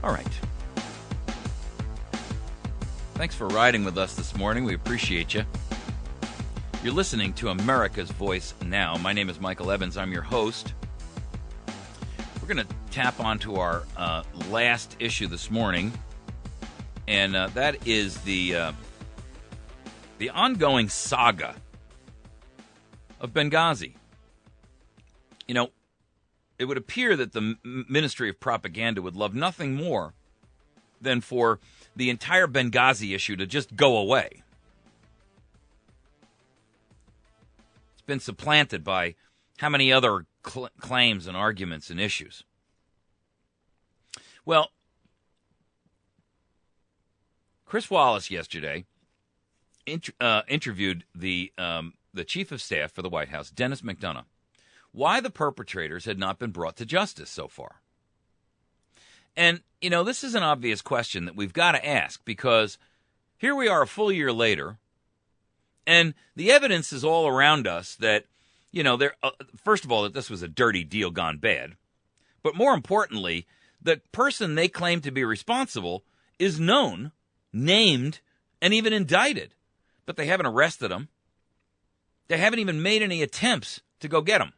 All right. Thanks for riding with us this morning. We appreciate you. You're listening to America's Voice Now. My name is Michael Evans. I'm your host. We're going to tap onto our last issue this morning, and that is the ongoing saga of Benghazi. You know, it would appear that the Ministry of Propaganda would love nothing more than for the entire Benghazi issue to just go away. It's been supplanted by how many other claims and arguments and issues. Well, Chris Wallace yesterday interviewed the chief of staff for the White House, Dennis McDonough, why the perpetrators had not been brought to justice so far. And, you know, this is an obvious question that we've got to ask, because here we are a full year later, and the evidence is all around us that, you know, first of all, that this was a dirty deal gone bad. But more importantly, the person they claim to be responsible is known, named, and even indicted. But they haven't arrested him. They haven't even made any attempts to go get him.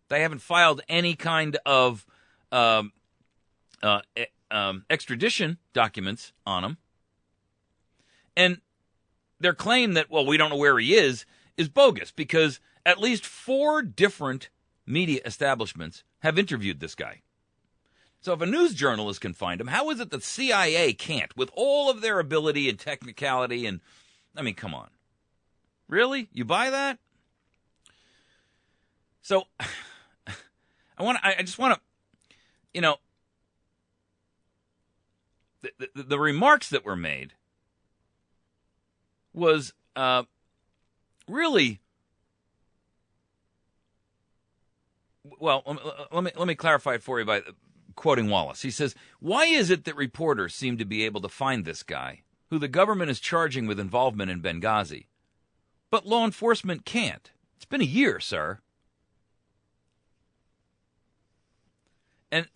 They haven't filed any kind of extradition documents on him. And their claim that, well, we don't know where he is bogus, because at least 4 different media establishments have interviewed this guy. So if a news journalist can find him, how is it that CIA can't, with all of their ability and technicality? And I mean, come on. Really? You buy that? So I just want to, you know, the remarks that were made was really, well, let me clarify it for you by quoting Wallace. He says, "Why is it that reporters seem to be able to find this guy, who the government is charging with involvement in Benghazi, but law enforcement can't? It's been a year, sir." And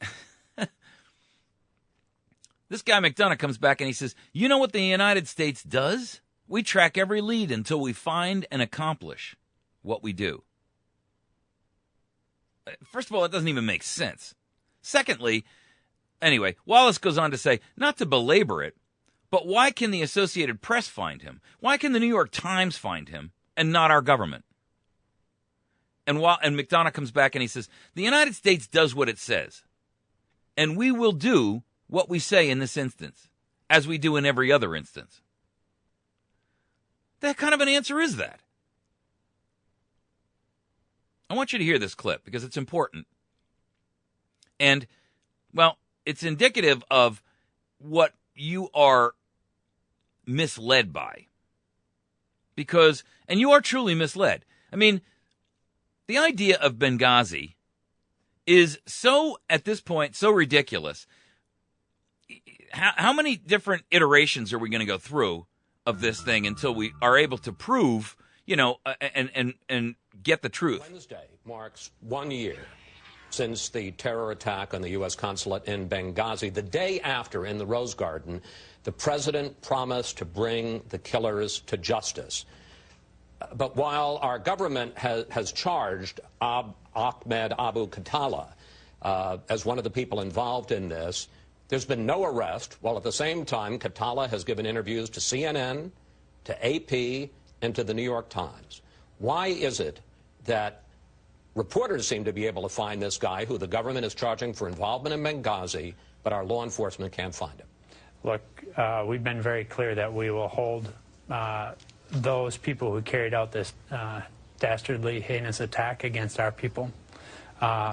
this guy McDonough comes back and he says, "You know what the United States does? We track every lead until we find and accomplish what we do." First of all, it doesn't even make sense. Secondly, anyway, Wallace goes on to say, not to belabor it, but why can the Associated Press find him? Why can the New York Times find him and not our government? And McDonough comes back and he says, the United States does what it says, and we will do what we say in this instance, as we do in every other instance. That kind of an answer is that? I want you to hear this clip because it's important. And, well, it's indicative of what you are misled by. Because, and you are truly misled. I mean, the idea of Benghazi is so, at this point, so ridiculous. How many different iterations are we going to go through of this thing until we are able to prove, you know, and get the truth? Wednesday marks 1 year since the terror attack on the U.S. consulate in Benghazi. The day after, in the Rose Garden, the president promised to bring the killers to justice. But while our government has charged Ahmed Abu Khattala as one of the people involved in this, there's been no arrest, while at the same time Khattala has given interviews to CNN, to AP, and to the New York Times. Why is it that reporters seem to be able to find this guy who the government is charging for involvement in Benghazi, but our law enforcement can't find him? Look, we've been very clear that we will hold those people who carried out this dastardly, heinous attack against our people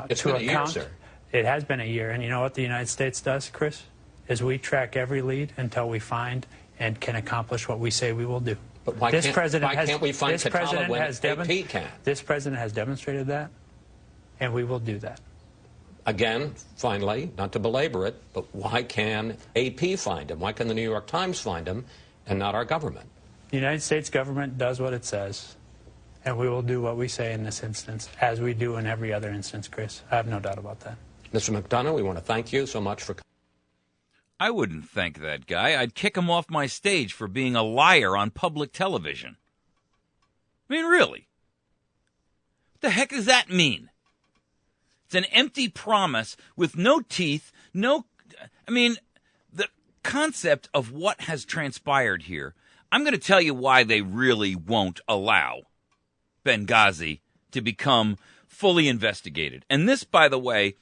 it's to been account. A year, sir. It has been a year, and you know what the United States does, Chris? Is we track every lead until we find and can accomplish what we say we will do. But why can't we find Khattala when AP can? This president has demonstrated that, and we will do that. Again, finally, not to belabor it, but why can AP find him? Why can the New York Times find him and not our government? The United States government does what it says, and we will do what we say in this instance, as we do in every other instance, Chris. I have no doubt about that. Mr. McDonough, we want to thank you so much for coming. I wouldn't thank that guy. I'd kick him off my stage for being a liar on public television. I mean, really. What the heck does that mean? It's an empty promise with no teeth, the concept of what has transpired here. I'm going to tell you why they really won't allow Benghazi to become fully investigated. And this, by the way,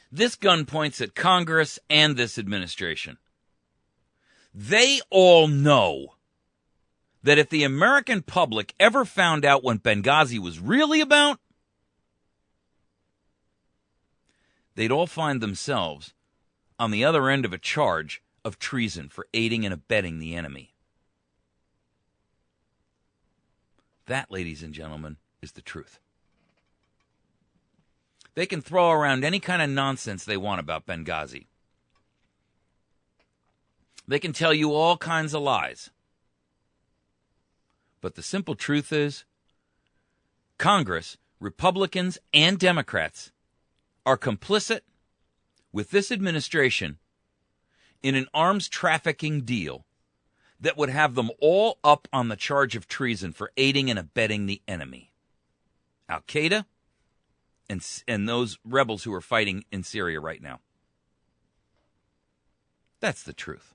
this gun points at Congress and this administration. They all know that if the American public ever found out what Benghazi was really about, they'd all find themselves on the other end of a charge of treason for aiding and abetting the enemy. That, ladies and gentlemen, is the truth. They can throw around any kind of nonsense they want about Benghazi. They can tell you all kinds of lies. But the simple truth is, Congress, Republicans and Democrats, are complicit with this administration in an arms trafficking deal that would have them all up on the charge of treason for aiding and abetting the enemy. Al-Qaeda and those rebels who are fighting in Syria right now. That's the truth.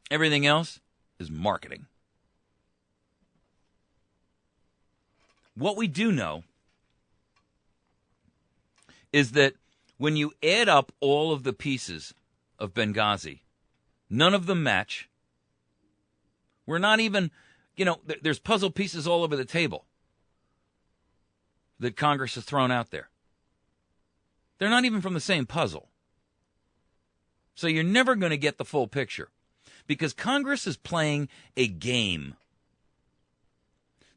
Everything else is marketing. What we do know is that when you add up all of the pieces of Benghazi, none of them match. We're not even, there's puzzle pieces all over the table that Congress has thrown out there. They're not even from the same puzzle. So you're never going to get the full picture because Congress is playing a game.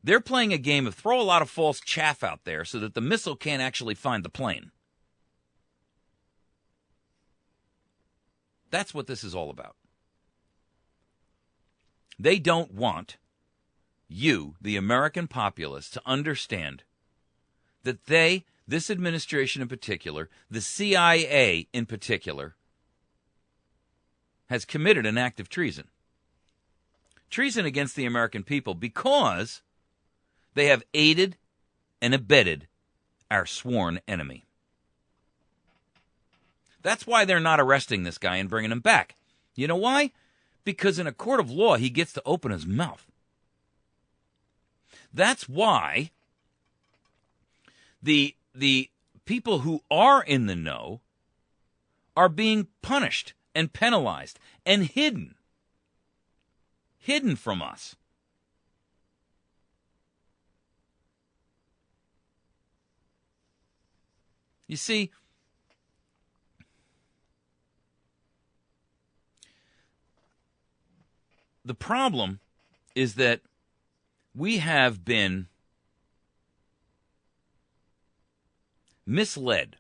They're playing a game of throw a lot of false chaff out there so that the missile can't actually find the plane. That's what this is all about. They don't want you, the American populace, to understand that this administration in particular, the CIA in particular, has committed an act of treason. Treason against the American people because they have aided and abetted our sworn enemy. That's why they're not arresting this guy and bringing him back. You know why? Because in a court of law, he gets to open his mouth. That's why the people who are in the know are being punished and penalized and hidden from us. You see, the problem is that we have been misled.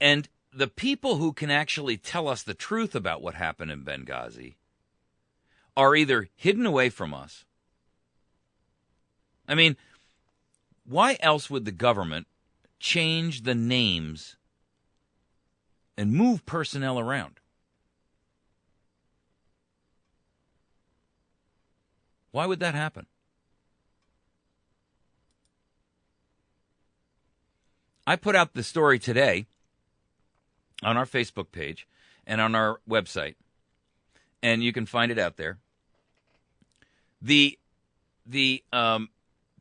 And the people who can actually tell us the truth about what happened in Benghazi are either hidden away from us. I mean, why else would the government change the names and move personnel around? Why would that happen? I put out the story today on our Facebook page and on our website, and you can find it out there. The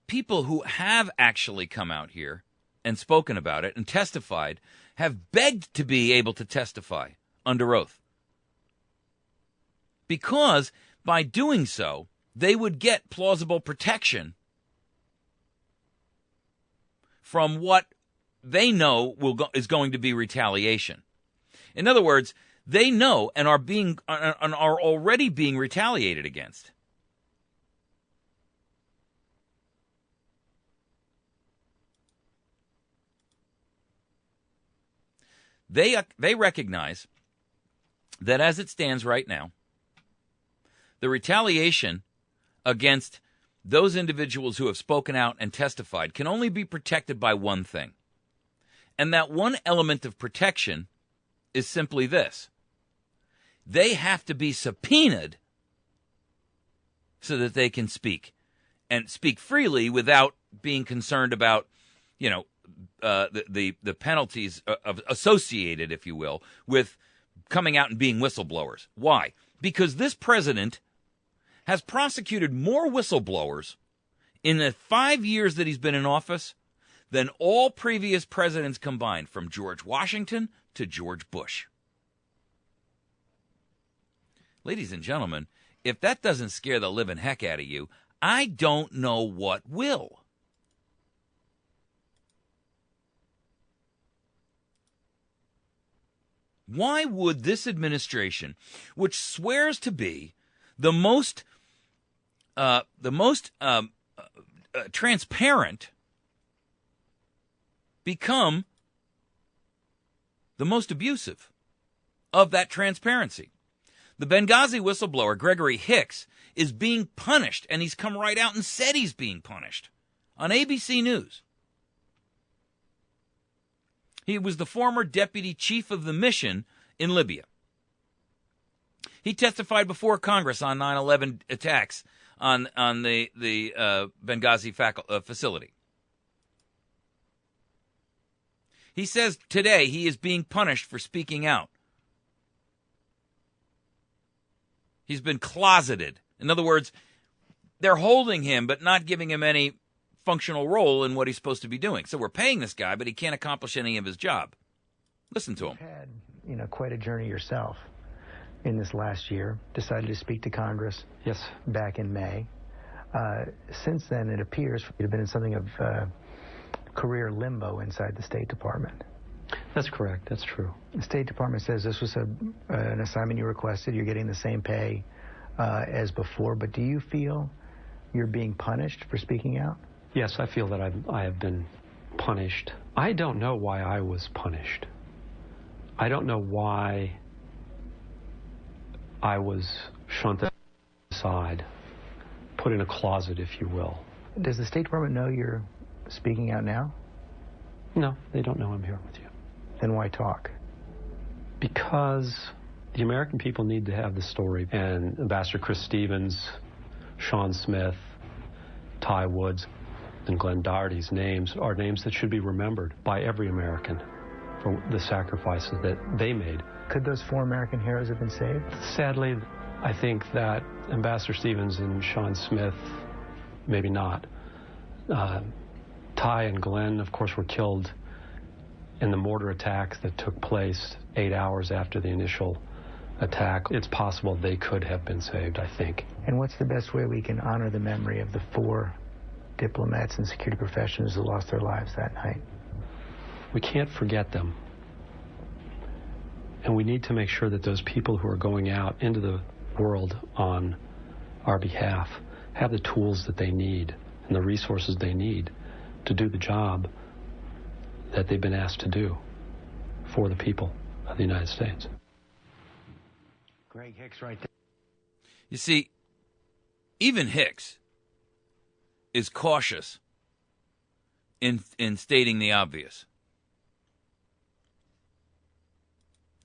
people who have actually come out here and spoken about it and testified have begged to be able to testify under oath. Because by doing so, they would get plausible protection from what they know is going to be retaliation. In other words, they know and are already being retaliated against. They recognize that as it stands right now, the retaliation against those individuals who have spoken out and testified can only be protected by one thing. And that one element of protection is simply this. They have to be subpoenaed so that they can speak, and speak freely without being concerned about, the penalties associated, if you will, with coming out and being whistleblowers. Why? Because this president has prosecuted more whistleblowers in the 5 years that he's been in office than all previous presidents combined, from George Washington to George Bush. Ladies and gentlemen, if that doesn't scare the living heck out of you, I don't know what will. Why would this administration, which swears to be the most transparent, become the most abusive of that transparency? The Benghazi whistleblower, Gregory Hicks, is being punished, and he's come right out and said he's being punished on ABC News. He was the former deputy chief of the mission in Libya. He testified before Congress on 9/11 attacks on the Benghazi facility. He says today he is being punished for speaking out. He's been closeted. In other words, they're holding him but not giving him any functional role in what he's supposed to be doing. So we're paying this guy, but he can't accomplish any of his job. Listen to him. You've had, quite a journey yourself in this last year. Decided to speak to Congress. Yes. Back in May. Since then, it appears you've been in something of career limbo inside the State Department. That's correct. That's true. The State Department says this was an assignment you requested. You're getting the same pay as before. But do you feel you're being punished for speaking out? Yes, I feel that I have been punished. I don't know why I was punished. I don't know why I was shunted aside, put in a closet, if you will. Does the State Department know you're speaking out now? No, they don't know I'm here with you. Then why talk? Because the American people need to have the story. And Ambassador Chris Stevens, Sean Smith, Ty Woods, and Glenn Doherty's names are names that should be remembered by every American for the sacrifices that they made. Could those 4 American heroes have been saved? Sadly, I think that Ambassador Stevens and Sean Smith, maybe not. Ty and Glenn, of course, were killed in the mortar attacks that took place 8 hours after the initial attack. It's possible they could have been saved, I think. And what's the best way we can honor the memory of the 4 diplomats and security professionals who lost their lives that night? We can't forget them. And we need to make sure that those people who are going out into the world on our behalf have the tools that they need and the resources they need to do the job that they've been asked to do for the people of the United States. Greg Hicks right there. You see, even Hicks is cautious in stating the obvious.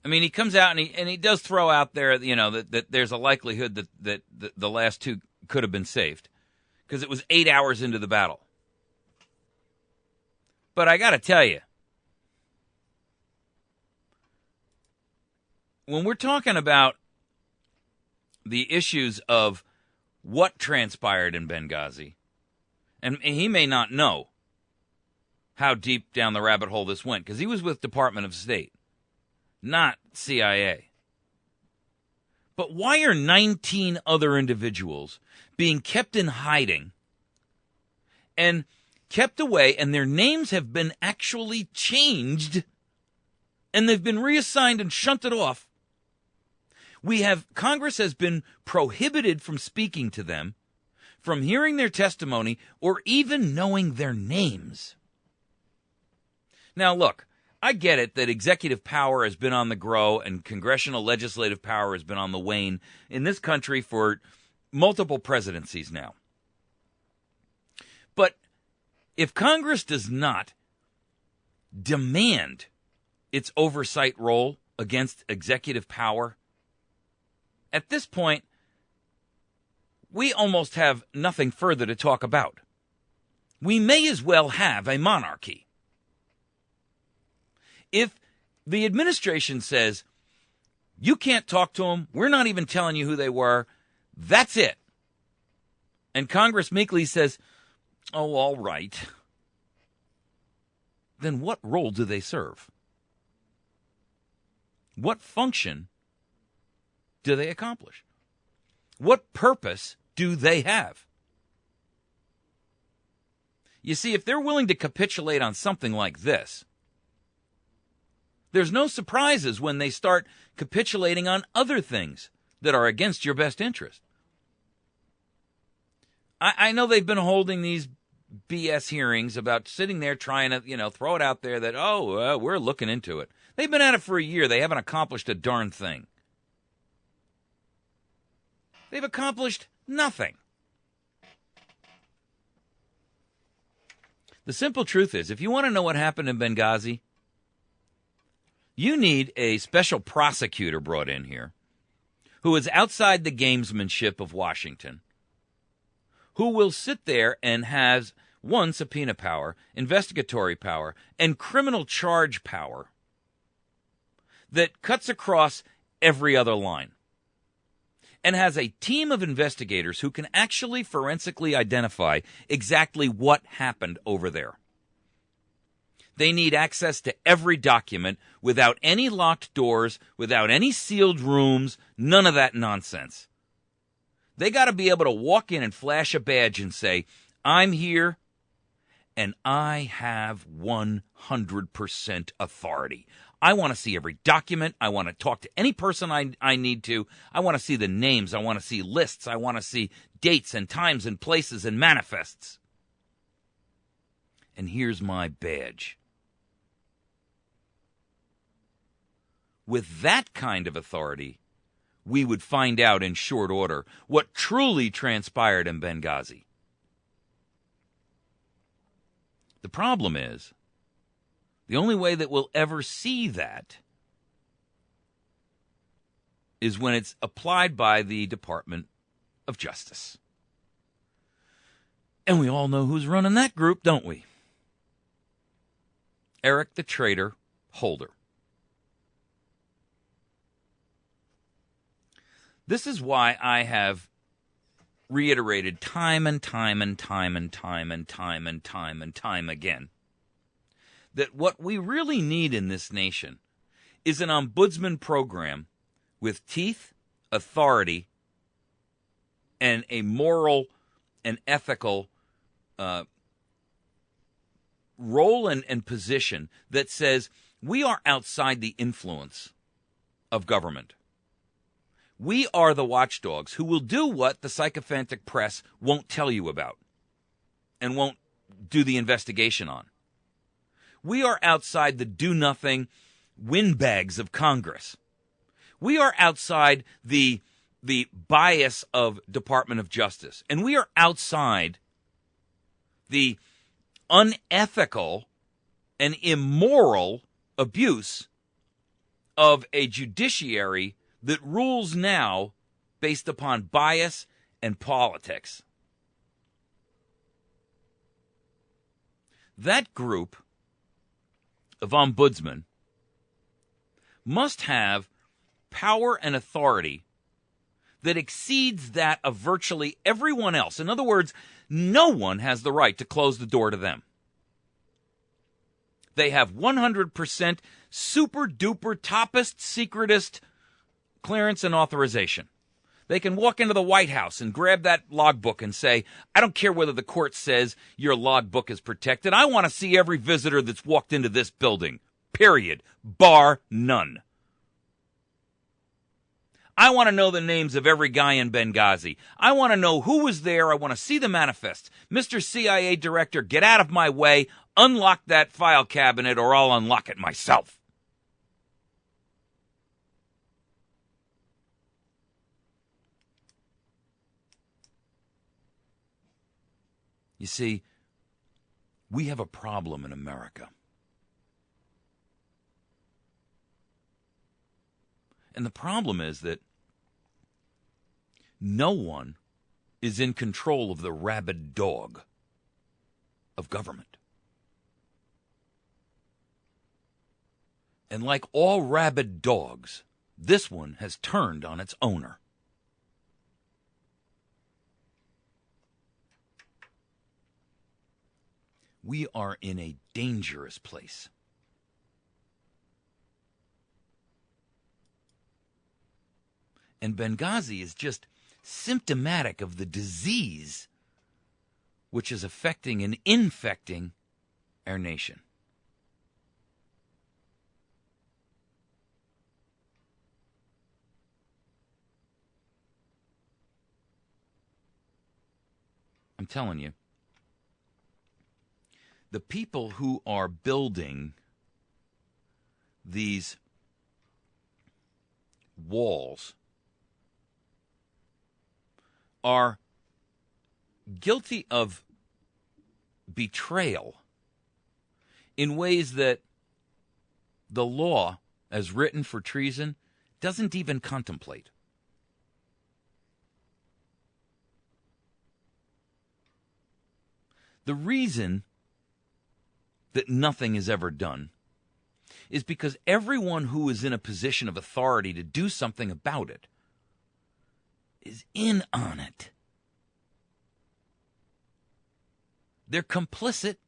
I mean, he comes out and he does throw out there, that there's a likelihood that the last 2 could have been saved because it was 8 hours into the battle. But I got to tell you, when we're talking about the issues of what transpired in Benghazi, and he may not know how deep down the rabbit hole this went because he was with Department of State, not CIA. But why are 19 other individuals being kept in hiding and kept away, and their names have been actually changed, and they've been reassigned and shunted off? Congress has been prohibited from speaking to them, from hearing their testimony, or even knowing their names. Now, look, I get it that executive power has been on the grow and congressional legislative power has been on the wane in this country for multiple presidencies now. If Congress does not demand its oversight role against executive power, at this point, we almost have nothing further to talk about. We may as well have a monarchy. If the administration says, you can't talk to them, we're not even telling you who they were, that's it. And Congress meekly says, oh, all right. Then what role do they serve? What function do they accomplish? What purpose do they have? You see, if they're willing to capitulate on something like this, there's no surprises when they start capitulating on other things that are against your best interest. I know they've been holding these BS hearings about sitting there trying to, throw it out there that, we're looking into it. They've been at it for a year. They haven't accomplished a darn thing. They've accomplished nothing. The simple truth is, if you want to know what happened in Benghazi, you need a special prosecutor brought in here who is outside the gamesmanship of Washington, who will sit there and has, one, subpoena power, investigatory power, and criminal charge power that cuts across every other line, and has a team of investigators who can actually forensically identify exactly what happened over there. They need access to every document without any locked doors, without any sealed rooms, none of that nonsense. They got to be able to walk in and flash a badge and say, I'm here and I have 100% authority. I want to see every document. I want to talk to any person I need to. I want to see the names. I want to see lists. I want to see dates and times and places and manifests. And here's my badge. With that kind of authority, we would find out in short order what truly transpired in Benghazi. The problem is, the only way that we'll ever see that is when it's applied by the Department of Justice. And we all know who's running that group, don't we? Eric the Traitor Holder. This is why I have reiterated time and time and time and time and time and time and time again that what we really need in this nation is an ombudsman program with teeth, authority, and a moral and ethical role and position that says we are outside the influence of government. We are the watchdogs who will do what the sycophantic press won't tell you about and won't do the investigation on. We are outside the do-nothing windbags of Congress. We are outside the bias of Department of Justice. And we are outside the unethical and immoral abuse of a judiciary that rules now based upon bias and politics. That group of ombudsmen must have power and authority that exceeds that of virtually everyone else. In other words, no one has the right to close the door to them. They have 100% super-duper, toppest, secretest clearance and authorization. They can walk into the White House and grab that logbook and say, I don't care whether the court says your logbook is protected. I want to see every visitor that's walked into this building, period, bar none. I want to know the names of every guy in Benghazi. I want to know who was there. I want to see the manifest. Mr. CIA Director, get out of my way. Unlock that file cabinet or I'll unlock it myself. You see, We have a problem in America. And the problem is that no one is in control of the rabid dog of government. And like all rabid dogs, this one has turned on its owner. We are in a dangerous place. And Benghazi is just symptomatic of the disease which is affecting and infecting our nation. I'm telling you, the people who are building these walls are guilty of betrayal in ways that the law, as written for treason, doesn't even contemplate. The reason that nothing is ever done is because everyone who is in a position of authority to do something about it is in on it. They're complicit.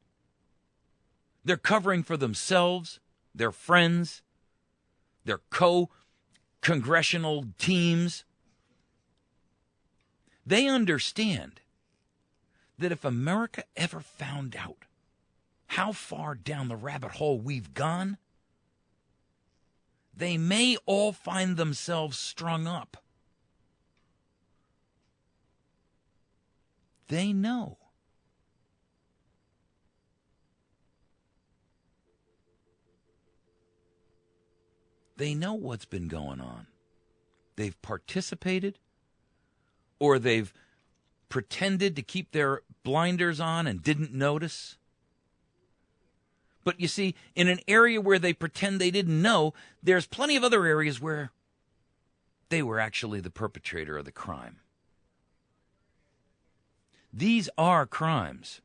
They're covering for themselves, their friends, their co-congressional teams. They understand that if America ever found out how far down the rabbit hole we've gone, they may all find themselves strung up. They know. They know what's been going on. They've participated, or they've pretended to keep their blinders on and didn't notice. But you see, in an area where they pretend they didn't know, there's plenty of other areas where they were actually the perpetrator of the crime. These are crimes.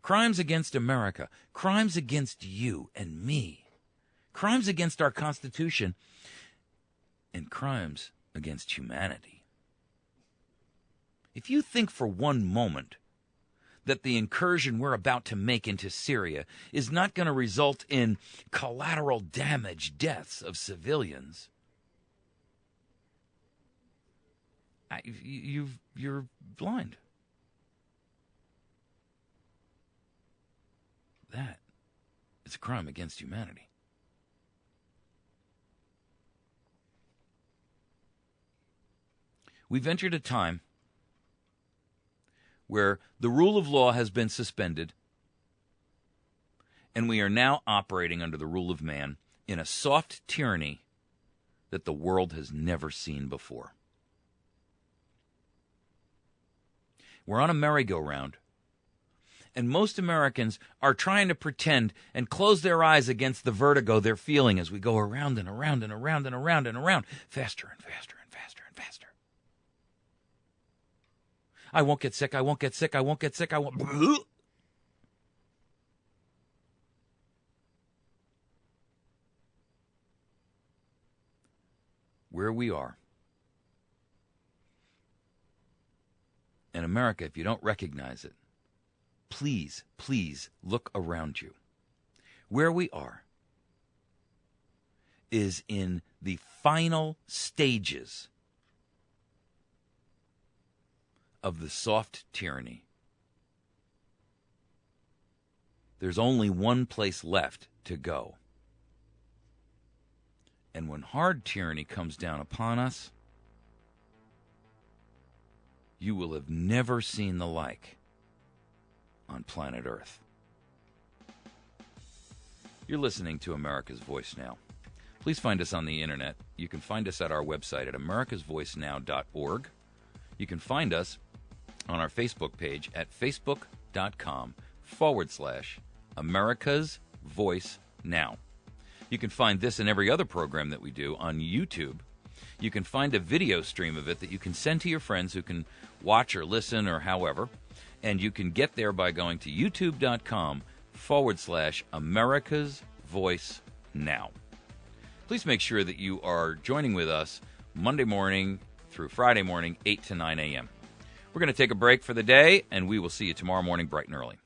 Crimes against America. Crimes against you and me. Crimes against our Constitution. And crimes against humanity. If you think for one moment that the incursion we're about to make into Syria is not going to result in collateral damage, deaths of civilians, you're blind. That is a crime against humanity. We've entered a time where the rule of law has been suspended, and we are now operating under the rule of man in a soft tyranny that the world has never seen before. We're on a merry-go-round, and most Americans are trying to pretend and close their eyes against the vertigo they're feeling as we go around and around and around and around and around, faster and faster and faster and faster. I won't get sick, I won't get sick, I won't get sick, I won't... Where we are. In America, if you don't recognize it, please, please look around you. Where we are is in the final stages of the soft tyranny. There's only one place left to go. And when hard tyranny comes down upon us, you will have never seen the like on planet Earth. You're listening to America's Voice Now. Please find us on the internet. You can find us at our website at americasvoicenow.org. You can find us on our Facebook page at facebook.com/ youtube.com/America's Voice Now. You can find this and every other program that we do on YouTube. You can find a video stream of it that you can send to your friends who can watch or listen or however. And you can get there by going to youtube.com/America's Voice Now. Please make sure that you are joining with us Monday morning through Friday morning, 8 to 9 a.m. We're going to take a break for the day, and we will see you tomorrow morning bright and early.